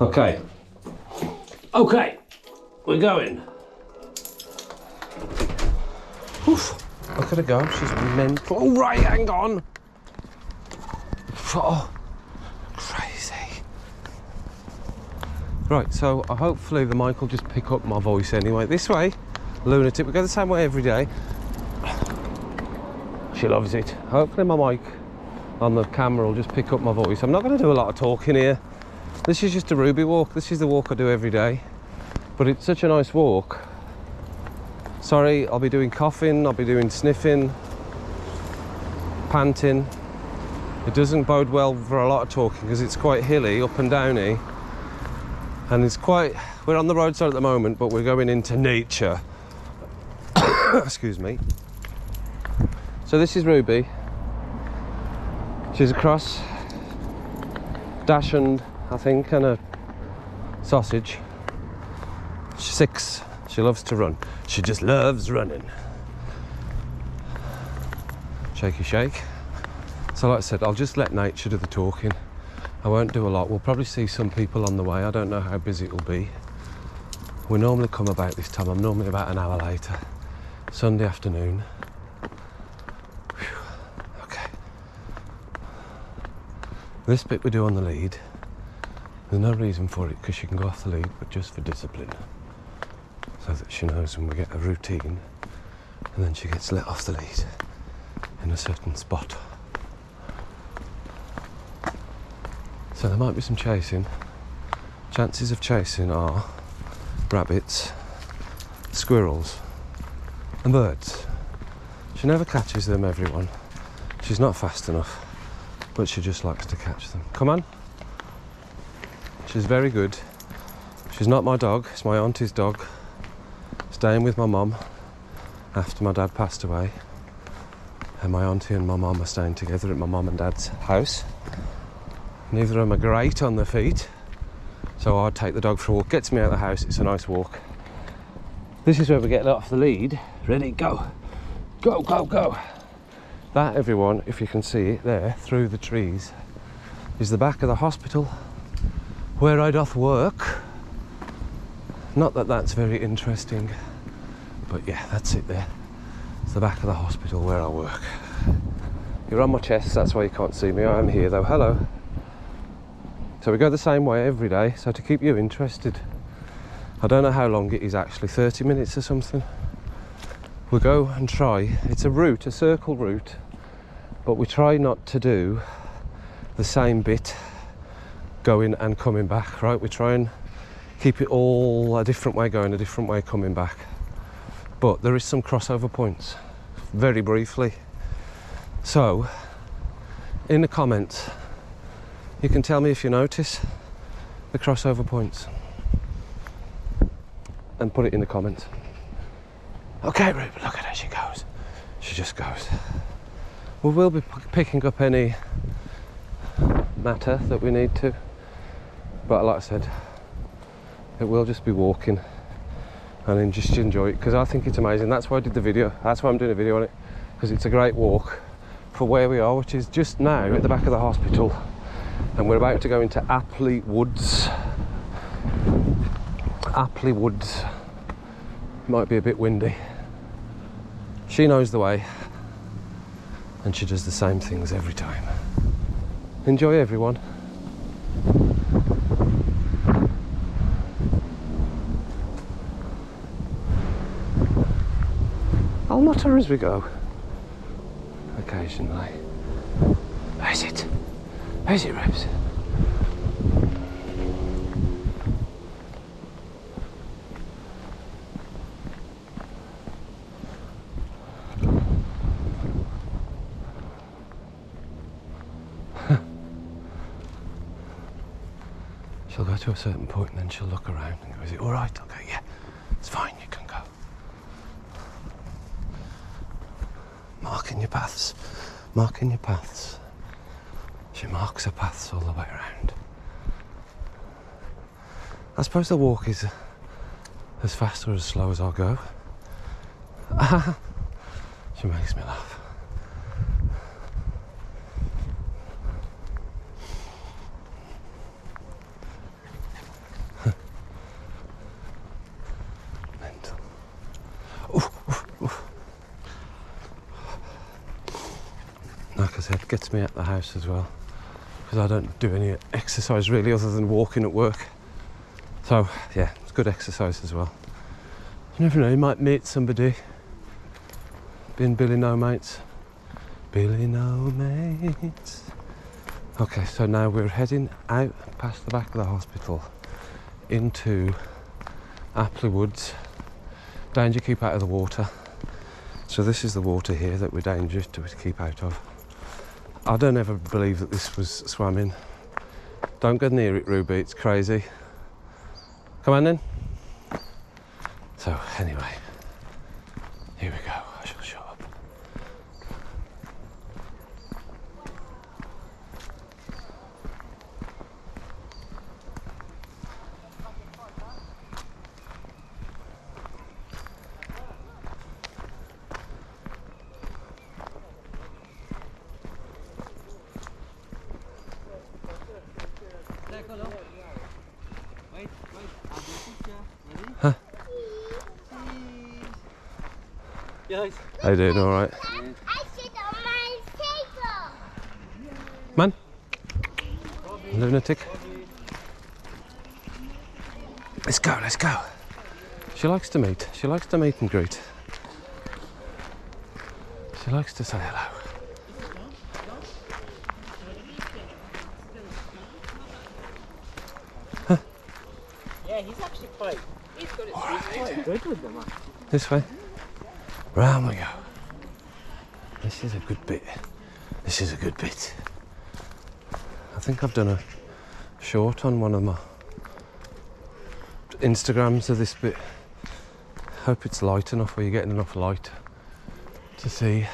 Okay. Okay, we're going. Oof. Look at her go, she's mental. Oh, right, hang on. Oh, crazy. Right, so hopefully the mic will just pick up my voice anyway. This way, lunatic. We go the same way every day. She loves it. Hopefully my mic on the camera will just pick up my voice. I'm not going to do a lot of talking here. This is just a Ruby walk. This is the walk I do every day. But it's such a nice walk. Sorry, I'll be doing coughing, I'll be doing sniffing, panting. It doesn't bode well for a lot of talking because it's quite hilly, up and downy. And it's quite, we're on the roadside at the moment, but we're going into nature. Excuse me. So this is Ruby. She's a cross, dachshund, I think, and a sausage. She's 6. She loves to run. She just loves running. Shaky shake. So like I said, I'll just let nature do the talking. I won't do a lot. We'll probably see some people on the way. I don't know how busy it'll be. We normally come about this time. I'm normally about an hour later. Sunday afternoon. Whew. Okay. This bit we do on the lead. There's no reason for it because she can go off the lead, but just for discipline. So that she knows when we get a routine, and then she gets let off the lead in a certain spot. So there might be some chasing. Chances of chasing are rabbits, squirrels and birds. She never catches them, everyone. She's not fast enough, but she just likes to catch them. Come on. She's very good. She's not my dog, it's my auntie's dog. Staying with my mum after my dad passed away, and my auntie and my mum are staying together at my mum and dad's house. Neither of them are great on their feet, so I'd take the dog for a walk. Gets me out of the house, it's a nice walk. This is where we get let off the lead. Ready, go. Go, go, go. That, everyone, if you can see it there through the trees, is the back of the hospital where I doth work. Not that that's very interesting, but yeah, that's it there. It's the back of the hospital where I work. You're on my chest, that's why you can't see me. I am here though, hello. So we go the same way every day, so to keep you interested. I don't know how long it is actually, 30 minutes or something. We'll go and try, it's a route, a circle route, but we try not to do the same bit going and coming back, right? We try and keep it all a different way going, a different way coming back. But there is some crossover points, very briefly. So, in the comments, you can tell me if you notice the crossover points. And put it in the comments. Okay, Ruben, look at how she goes. She just goes. We will be picking up any matter that we need to. But like I said, it will just be walking and then just enjoy it because I think it's amazing. That's why I did the video. That's why I'm doing a video on it, because it's a great walk for where we are, which is just now at the back of the hospital, and we're about to go into Apley Woods. Apley Woods. Might be a bit windy. She knows the way and she does the same things every time. Enjoy, everyone. I'll mutter as we go, occasionally. Where's it? Where's it, Rose? She'll go to a certain point and then she'll look around and go, is it all right? I'll go, yeah, it's fine, you can go. Marking your paths, marking your paths. She marks her paths all the way around. I suppose the walk is as fast or as slow as I'll go. She makes me laugh. gets me at the house as well, because I don't do any exercise really other than walking at work. So yeah, it's good exercise as well. You never know, you might meet somebody. Being Billy No Mates. Billy No Mates. Okay, so now we're heading out past the back of the hospital into Apley Woods. Danger, keep out of the water. So this is the water here that we're dangerous to keep out of. I don't ever believe that this was swimming. Don't go near it, Ruby, it's crazy. Come on then. So anyway, here we go. I shall shut up. Huh? Yes. How you doing? All right? I sit on my table. Man, lunatic. Let's go. Let's go. She likes to meet. She likes to meet and greet. She likes to say hello. Yeah, he's actually quite. He's got it. He's quite good with them. This way. Round we go. This is a good bit. This is a good bit. I think I've done a short on one of my Instagrams of this bit. Hope it's light enough, or you're getting enough light to see.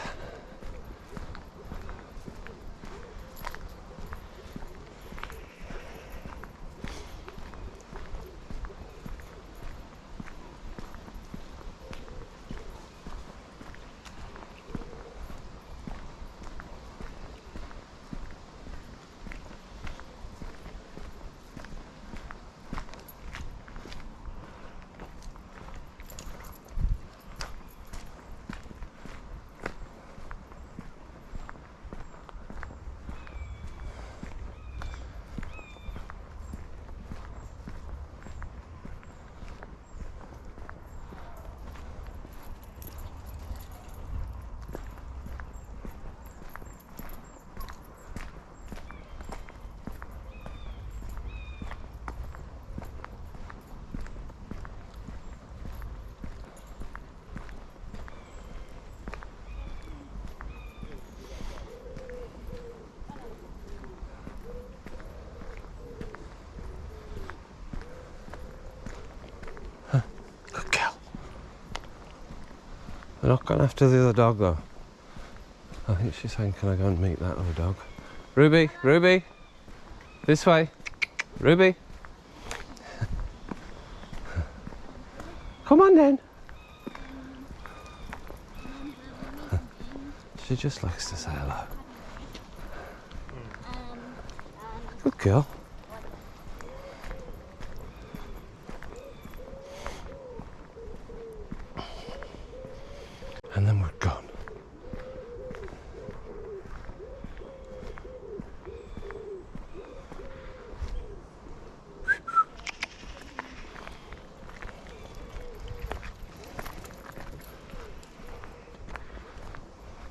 They're not going after the other dog though. I think she's saying, can I go and meet that other dog? Ruby, Ruby, this way. Ruby. Come on then. She just likes to say hello. Good girl. And then we're gone.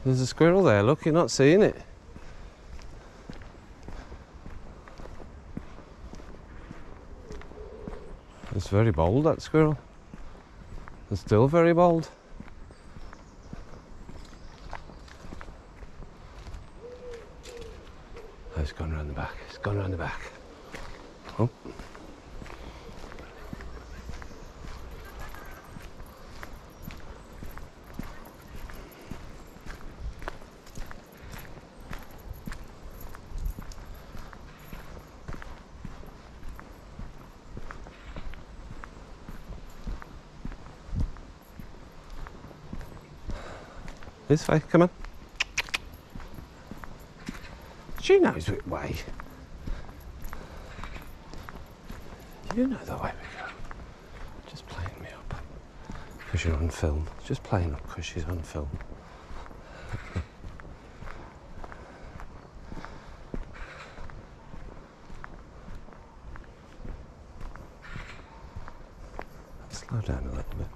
There's a squirrel there, look, you're not seeing it. It's very bold, that squirrel. It's still very bold. Oh, it's gone round the back. It's gone round the back. Oh. This way, come on. She knows which way. You know the way we go. Just playing me up. Because you're on film. Just playing up because she's on film. slow down a little bit.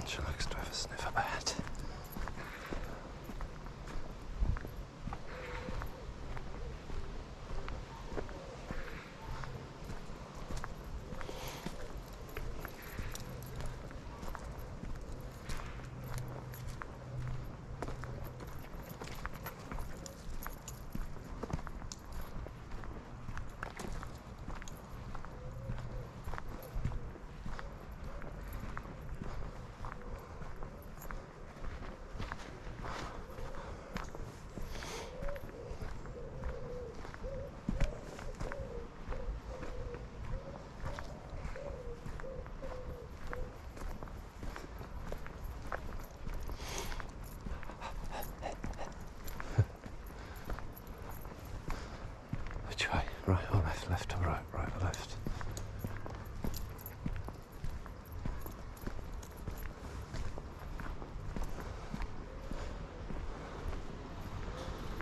She likes to have a sniff about. Which way? Right or left? Left or right? Right or left?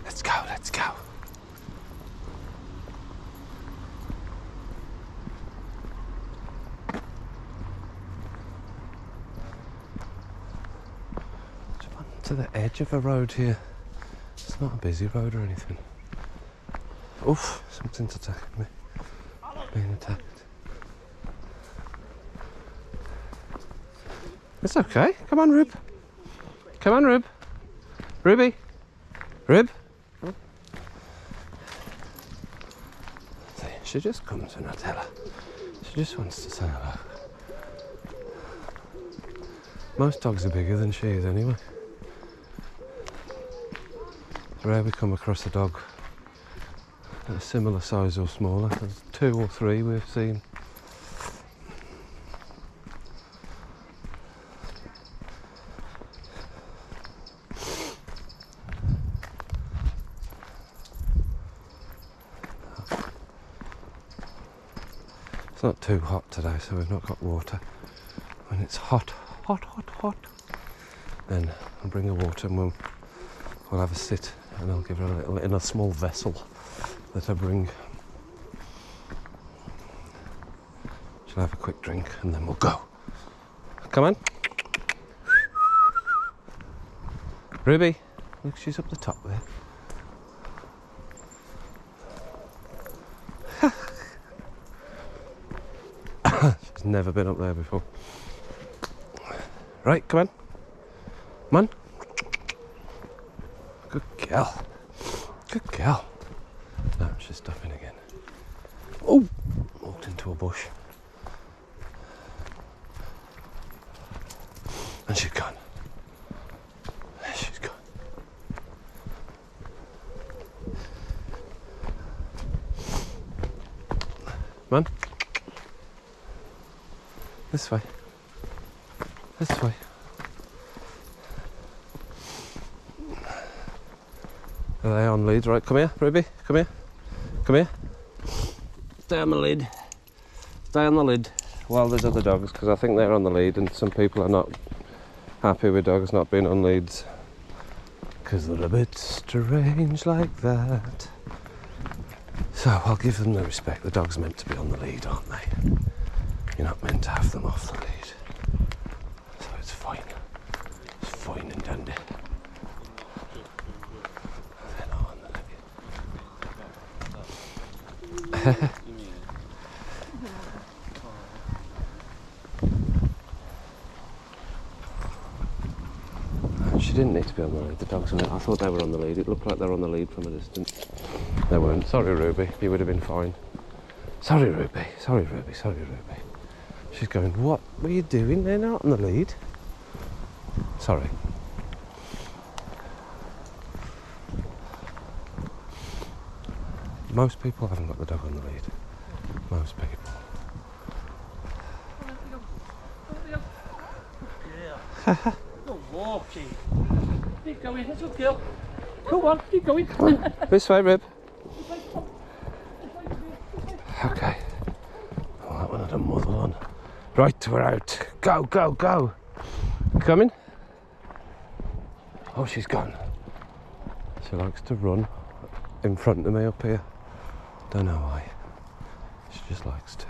Let's go, let's go. To the edge of a road here. It's not a busy road or anything. Oof, something's attacking me. Being attacked. It's okay. Come on, Rube. Come on, Rube. Ruby. Rube. See, she just comes when I tell her. She just wants to say hello. Most dogs are bigger than she is anyway. It's rare we come across a dog a similar size or smaller. There's 2 or 3 we've seen. It's not too hot today, so we've not got water. When it's hot, then I'll bring her water and we'll have a sit, and I'll give her a little in a small vessel that I bring. She'll have a quick drink and then we'll go. Come on. Ruby, look, she's up the top there. She's never been up there before. Right, come on. Come on. Good girl. Good girl. No, she's stopping again. Oh! Walked into a bush. And she's gone. There she's gone. Come on. This way. This way. Are they on leads? Right, come here, Ruby. Come here. Come here. Stay on the lead. Stay on the lead while there's other dogs, because I think they're on the lead and some people are not happy with dogs not being on leads because they're a bit strange like that. So I'll give them the respect. The dog's meant to be on the lead, aren't they? You're not meant to have them off the lead. So it's fine. It's fine and dandy. They're not on the lead. She didn't need to be on the lead. The dogs on it. I thought they were on the lead. It looked like they were on the lead from a distance. They weren't. Sorry, Ruby. You would have been fine. Sorry, Ruby. Sorry, Ruby. Sorry, Ruby. She's going, what were you doing? They're not on the lead. Sorry. Most people haven't got the dog on the lead. Most people. Yeah. Go walking. Keep going, that's okay. Come on, keep going. Come on. This way, Rib. Okay. Oh, that one had a muzzle on. Right, we're out. Go, go, go. Coming? Oh, she's gone. She likes to run in front of me up here. Don't know why. She just likes to.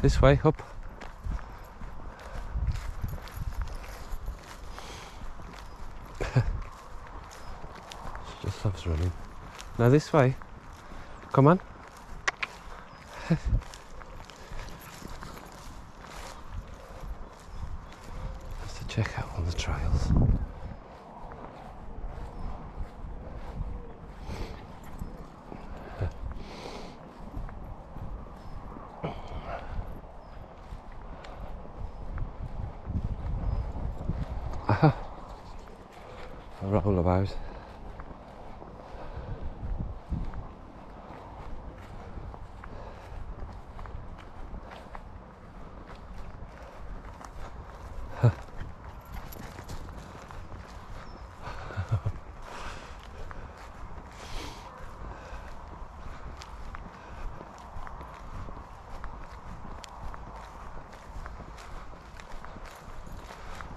This way, up. She just loves running. Now this way. Come on. Just to check out on the trails. Aha. A rollabout.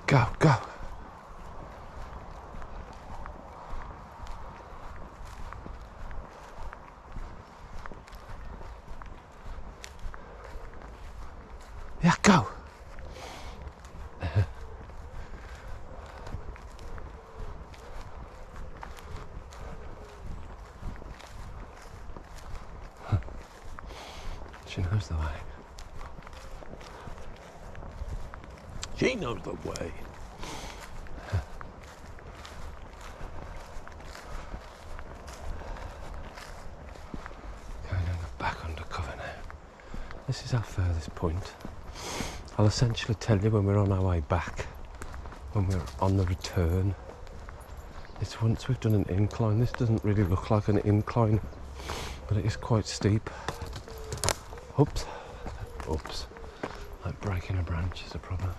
Go, go. Yeah, go. She knows the way. She knows the way. Going back undercover now. This is our furthest point. I'll essentially tell you when we're on our way back, when we're on the return. It's once we've done an incline. This doesn't really look like an incline, but it is quite steep. Oops, oops. Like breaking a branch is a problem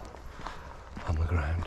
on the ground.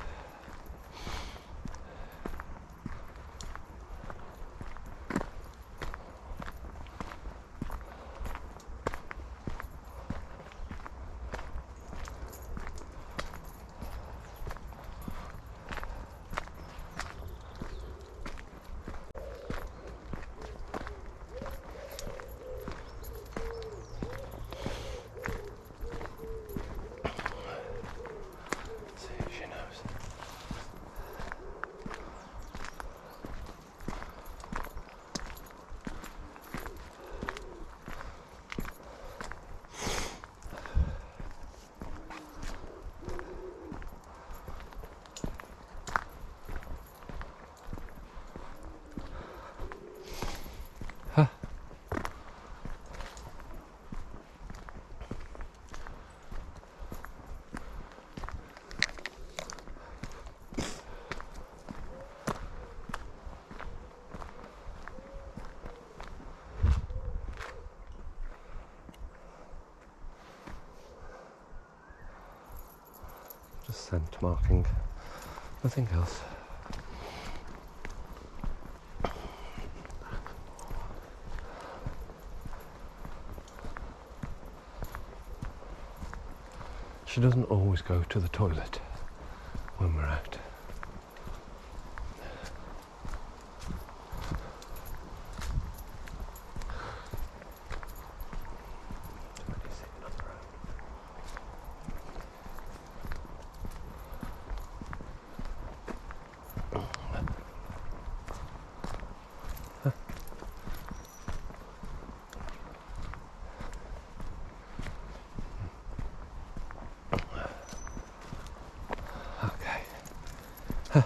Just scent marking, nothing else. She doesn't always go to the toilet when we're out.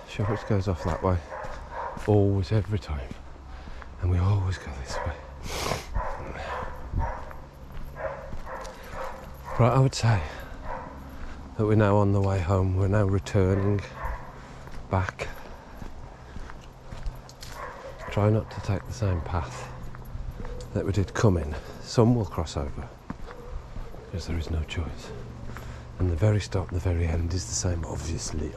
Sure, it goes off that way. Always, every time. And we always go this way. Right, I would say that we're now on the way home. We're now returning back. Try not to take the same path that we did come in. Some will cross over, because there is no choice. And the very start and the very end is the same, obviously.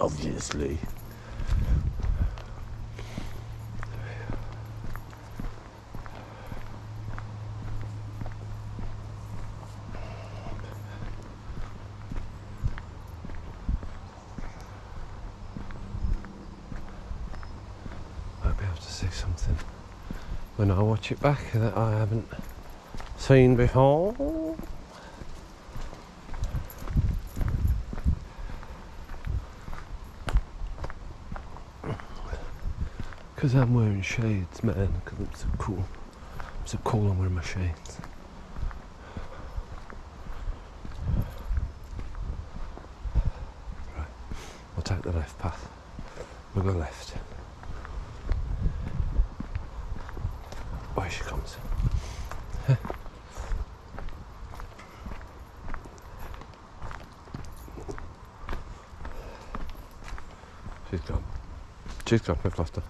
See something when I watch it back that I haven't seen before. Because I'm wearing shades, man. Because I'm so cool. I'm so cool, I'm wearing my shades. Right, we'll take the left path. We'll go left. Oh, here she comes. She's gone. She's gone, we've lost her.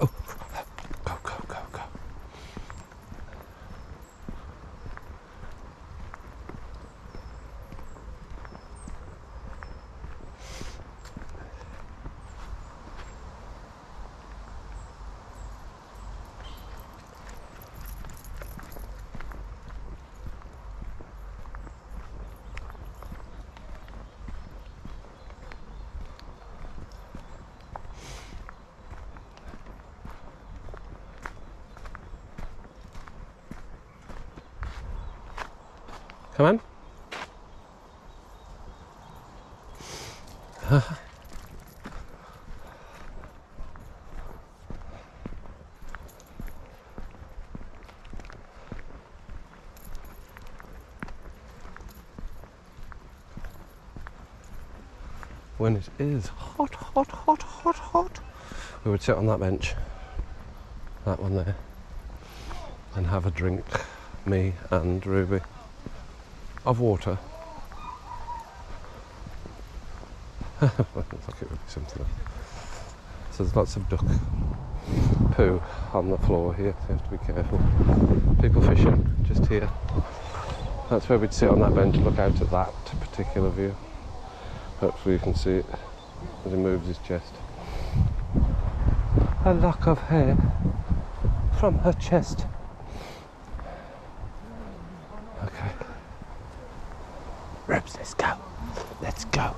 Oh, go, go, go, go. Come on. When it is hot, hot, hot, hot, hot, we would sit on that bench, that one there, and have a drink, me and Ruby, of water. Looks like it would be something else. So there's lots of duck poo on the floor here, so you have to be careful. People fishing just here. That's where we'd sit on that bench and look out at that particular view. Hopefully you can see it as he moves his chest. A lock of hair from her chest. Okay. Rebs, let's go. Let's go.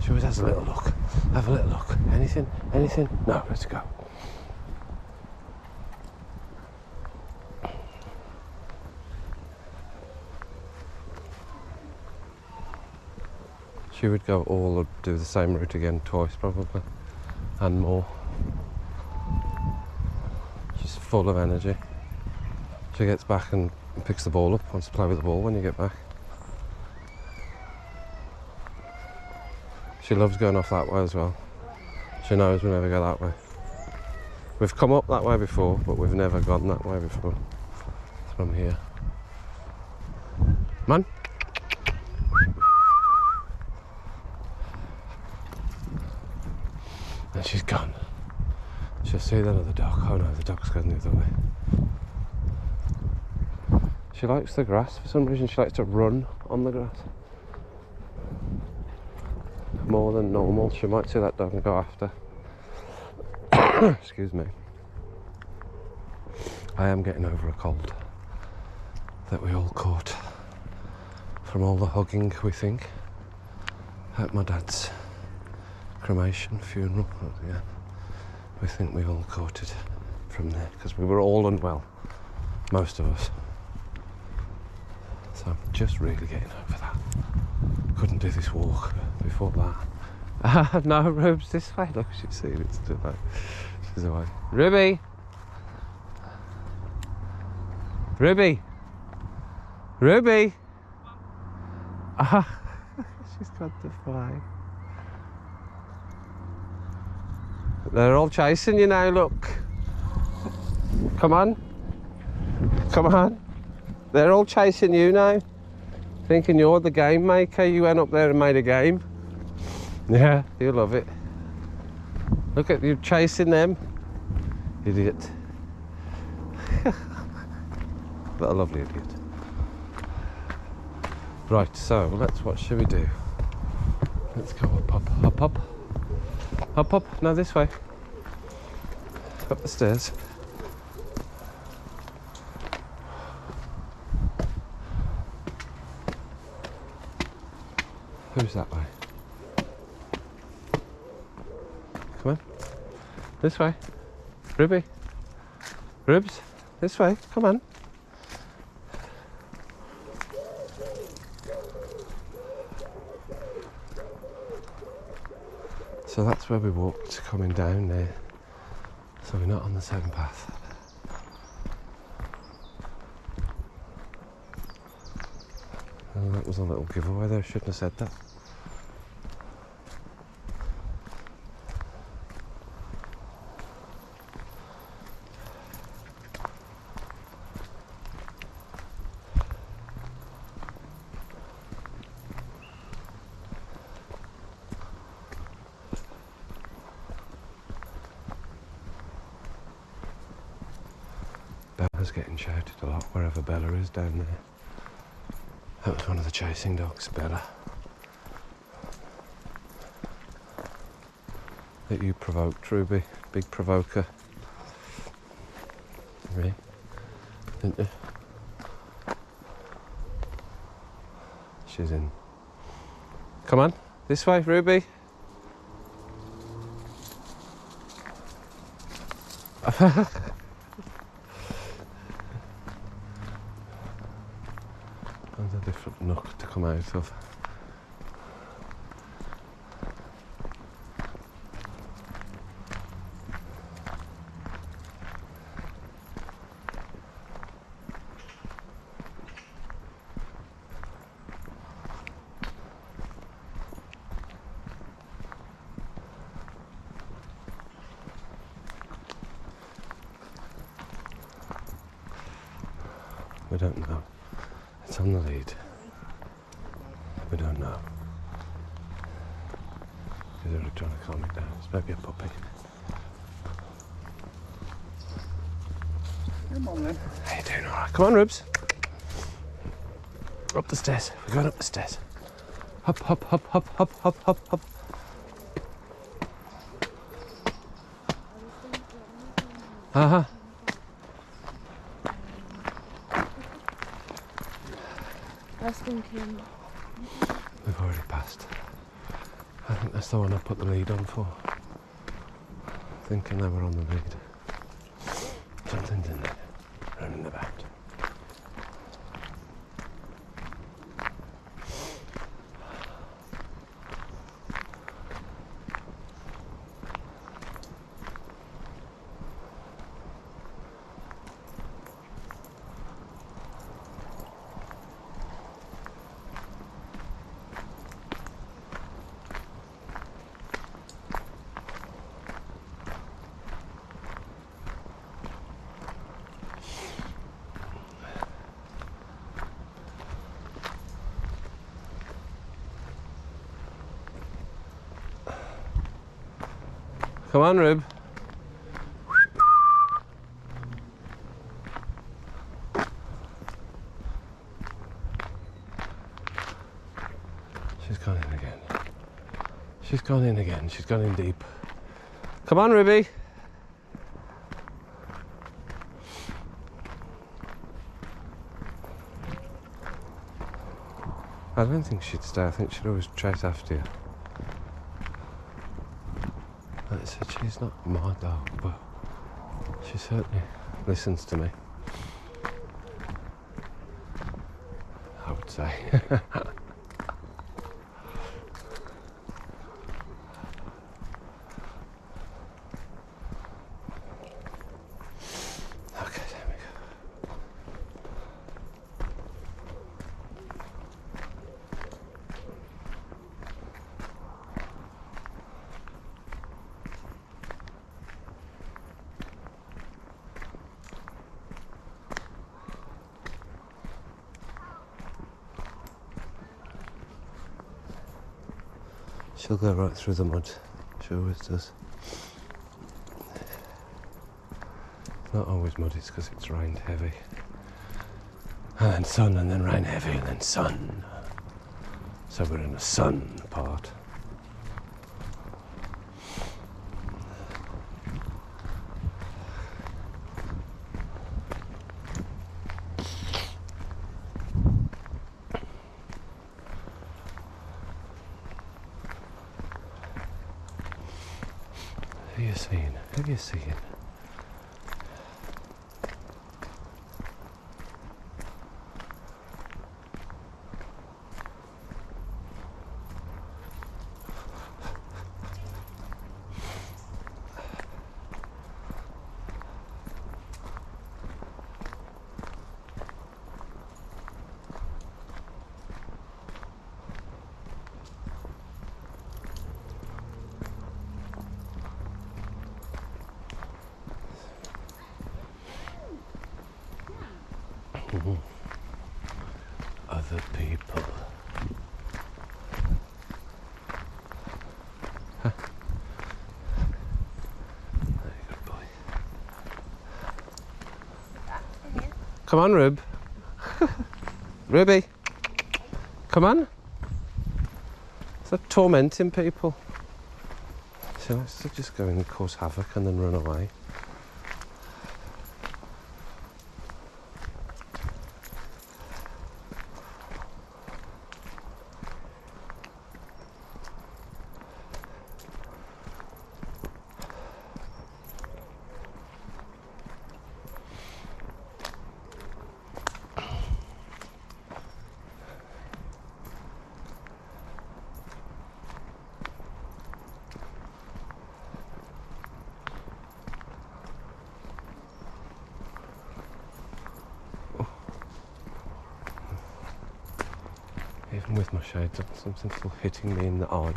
She always has a little look. Have a little look. Anything? Anything? No, let's go. She would go all or do the same route again twice probably, and more. She's full of energy. She gets back and picks the ball up, wants to play with the ball when you get back. She loves going off that way as well. She knows we never go that way. We've come up that way before, but we've never gone that way before. From here. Come on. And she's gone. She'll see that other duck. Oh no, the duck's going the other way. She likes the grass for some reason. She likes to run on the grass. More than normal. She might see that dog and go after. Excuse me. I am getting over a cold that we all caught from all the hugging, we think, at my dad's cremation funeral. Yeah, we think we all caught it from there because we were all unwell, most of us. So I'm just really getting over that. Couldn't do this walk before that. No, Ruby's this way. Look, she's seen it. It's too late. She's away. Ruby! Ruby! Ruby! She's got the fly. They're all chasing you now, look. Come on. Come on. They're all chasing you now. Thinking you're the game maker. You went up there and made a game. Yeah, you love it. Look at you chasing them. Idiot. What a lovely idiot. Right, so what should we do? Let's go up, up, up, up. Up, up, no, this way. Up the stairs. Who's that way? Come on. This way. Ruby. Rubes. This way. Come on. So that's where we walked coming down there. So we're not on the same path. Oh, that was a little giveaway there, shouldn't have said that. Bella's getting shouted a lot wherever Bella is down there. That was one of the chasing dogs, Bella. That you provoked, Ruby. Big provoker. Really? Didn't you? She's in. Come on, this way, Ruby. There's a different nook to come out of. We don't know. It's on the lead. We don't know. He's already trying to calm it down. It's maybe a puppy. Come on then. How you doing? All right. Come on, Rubes. Up the stairs. We're going up the stairs. Hop, hop, hop, hop, hop, hop, hop, hop. Uh-huh. I was thinking. We've already passed. I think that's the one I put the lead on for. Thinking they were on the lead. Something's in there, running about. Come on, Rube. She's gone in again. She's gone in again. She's gone in deep. Come on, Ruby. I don't think she'd stay. I think she'd always chase after you. Like I said, she's not my dog, but she certainly listens to me. I would say. Okay, there we go. She'll go right through the mud. She always does. It's not always mud, it's because it's rained heavy. And then sun, and then rain heavy, and then sun. So we're in a sun part. you seen? Who have you seen? Other people. Huh. Very good boy. Come on, Rube. Ruby. Come on. Is that tormenting people? She likes to just go in and cause havoc and then run away. Even with my shades on, something's still hitting me in the eye,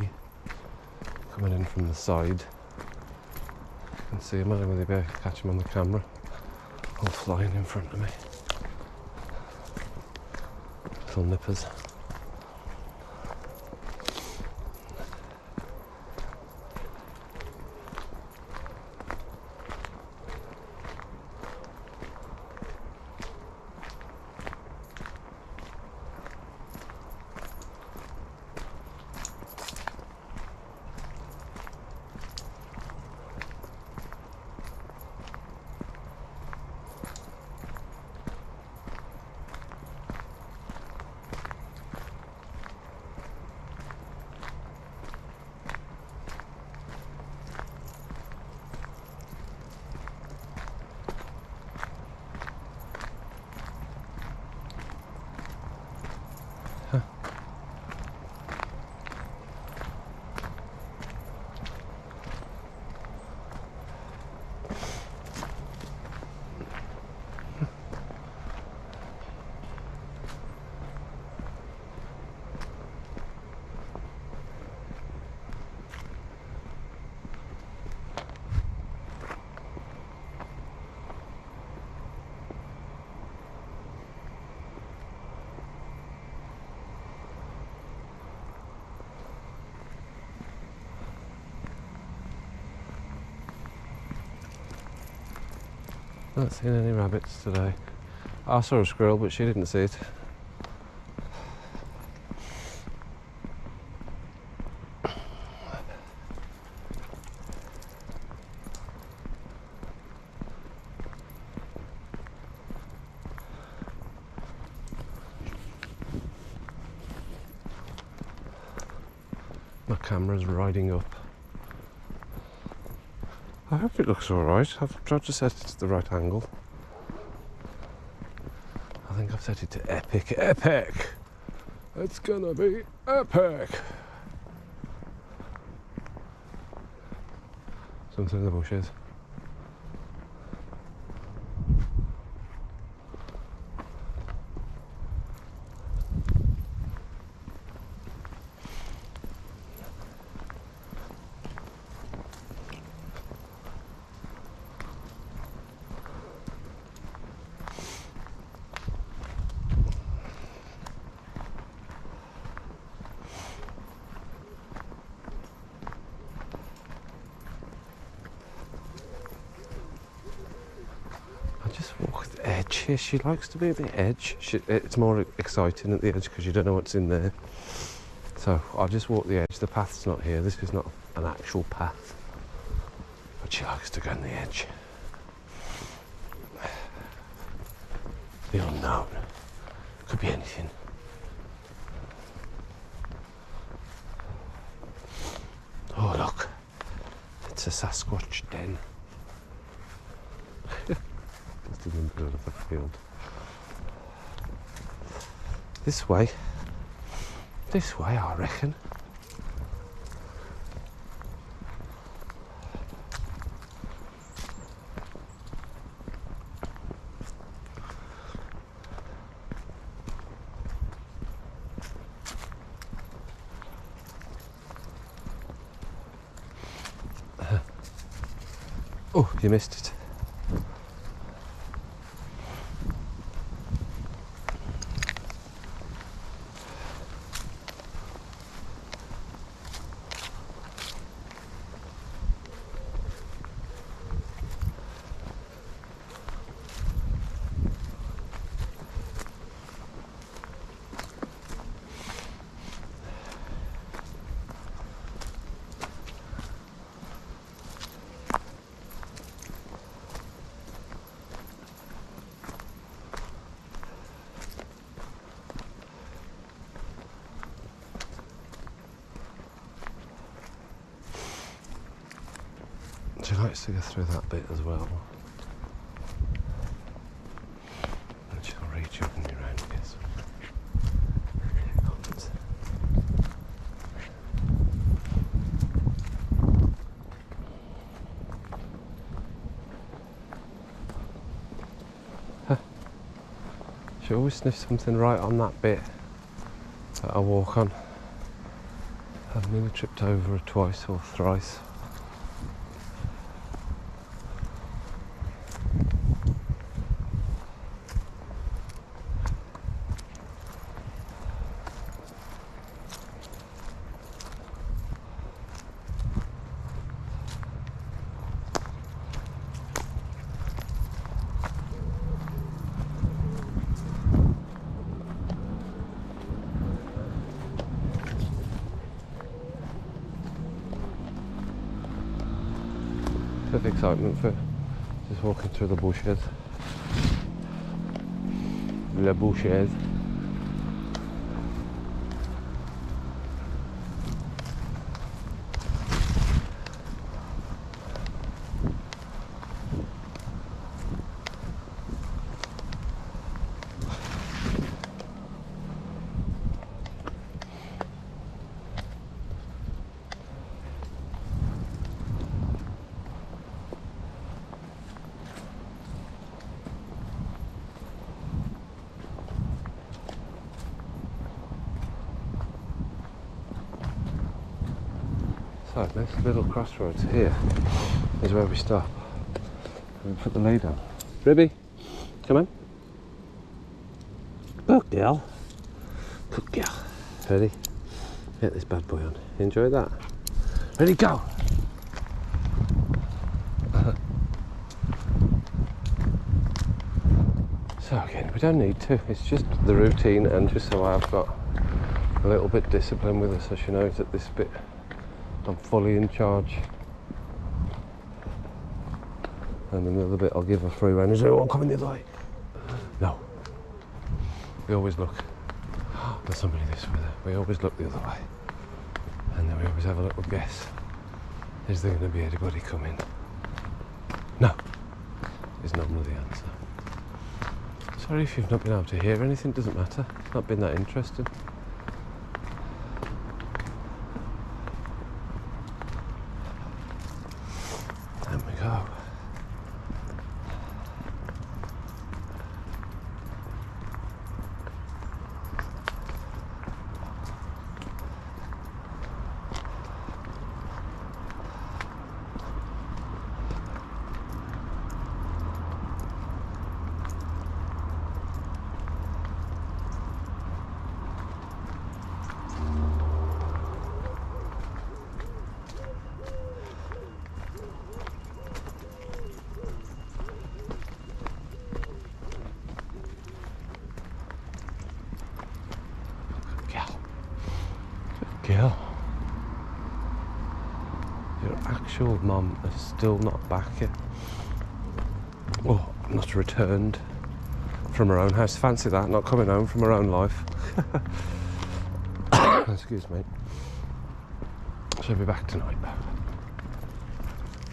coming in from the side. You can see him, I don't know whether you'll be able to catch him on the camera, all flying in front of me. Little nippers. Not seen any rabbits today. I saw a squirrel, but she didn't see it. My camera's riding up. I hope it looks alright. I've tried to set it to the right angle. I think I've set it to epic. Epic! It's gonna be epic! Something in the bushes. Edge. She likes to be at the edge. It's more exciting at the edge because you don't know what's in there. So I'll just walk the edge. The path's not here. This is not an actual path. But she likes to go on the edge. The unknown. Could be anything. Oh look. It's It's a Sasquatch den. Just in the middle of the field. This way, I reckon. Oh, you missed it. She likes to go through that bit as well. And she'll reach up and around, yes. Huh. She always sniffs something right on that bit that I walk on. I've nearly tripped over her twice or thrice. Bit of excitement for just walking through the bushes. Le bushes. So, next little crossroads here is where we stop. And we put the lay down. Ribby, come on. Good girl. Good girl. Ready? Get this bad boy on. Enjoy that. Ready, go! So again, we don't need to. It's just the routine, and just so I've got a little bit discipline with her, so she knows that this bit I'm fully in charge. And another bit I'll give her free rein. Is anyone coming the other way? No. We always look. There's somebody this way. We always look the other way. And then we always have a little guess. Is there going to be anybody coming? No. Is normally the answer. Sorry if you've not been able to hear anything, doesn't matter. It's not been that interesting. Go. Girl, your actual mum is still not back yet. Oh, not returned from her own house. Fancy that, not coming home from her own life. Excuse me. She'll be back tonight.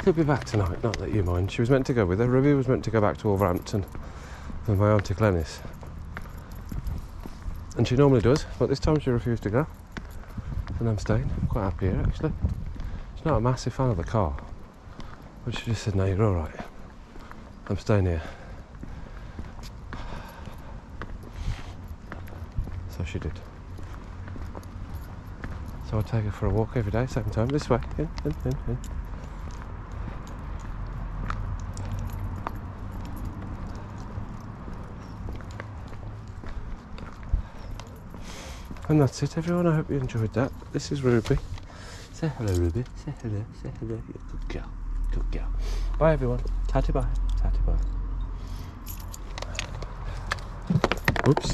She'll be back tonight, not that you mind. She was meant to go with her. Ruby was meant to go back to Wolverhampton with my auntie Glenys. And she normally does, but this time she refused to go. And I'm staying. I'm quite happy here, actually. She's not a massive fan of the car. But she just said, no, you're alright. I'm staying here. So she did. So I take her for a walk every day, same time, this way. In. And that's it, everyone. I hope you enjoyed that. This is Ruby. Say hello, Ruby. Say hello. Say hello. Good girl. Good girl. Bye, everyone. Tatty bye. Tatty bye. Oops.